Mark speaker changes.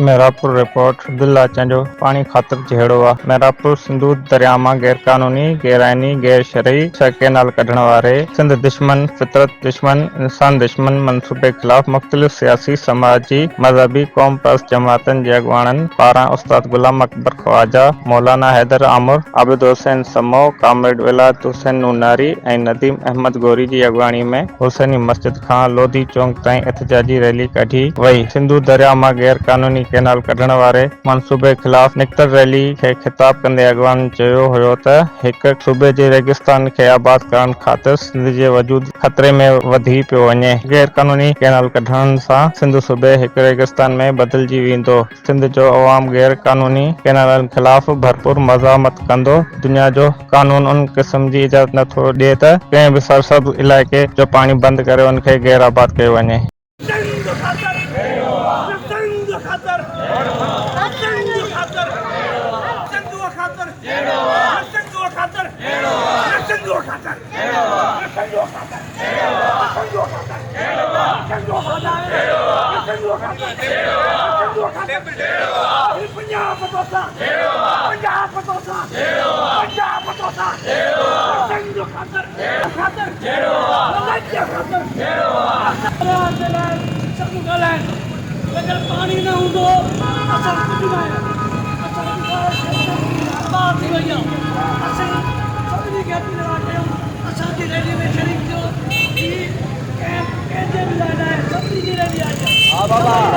Speaker 1: Merapur report Abdullah चंजो पानी खातर जहिड़ो आहे। मेरापुर सिंधु दरिया मां गैर कानूनी गैराइनी गैर शरई छह नाल कढण वारे सिंध दुश्मन फितरत दुश्मन इंसान दुश्मन मनसूबे खिलाफ मुख़्तलिफ़ सियासी समाजी मज़हबी क़ौम परस्त जमातनि जे अॻुवाणनि पारां उस्ताद गुलाम अकबर ख्वाजा मौलाना हैदर आमिर आबिद हुसैन समो कामरेड विलायत हुसैन नूनारी ऐं नदीम अहमद गोरी जी अॻुवाणी में हुसैनी मस्जिद खां लोधी चौक ताईं एहतिजाजी रैली कढी वई। सिंधु दरिया मां गैर कानूनी कैनाल कढण वारे मनसूबे खिलाफ निकतल रैली खे ख़िताब कंदे अॻवान चयो हुयो त हिक सूबे जे रेगिस्तान खे आबाद करण ख़ातिर सिंध जे वजूद ख़तरे में वधी पियो वञे। गैर कानूनी कैनाल कढण सां सिंध सूबे हिक रेगिस्तान में बदिलजी वेंदो। सिंध जो अवाम गैर कानूनी कैनालनि खिलाफ भरपूर मज़ामत कंदो। दुनिया जो कानून उन क़िस्म जी इजाज़त नथो ॾिए त कंहिं बि सरसब्ज़ इलाइक़े जो पाणी बंदि करे उन खे गैर आबाद कयो वञे।
Speaker 2: अगर पानी न हूंदो असां कुझु न आहियूं। असां थी वई आहे। असां सभिनी खे अपील कयूं असांजी रैली में शरीक थियो। कंहिंजे बि लाइ सभिनी जी रैली आहे।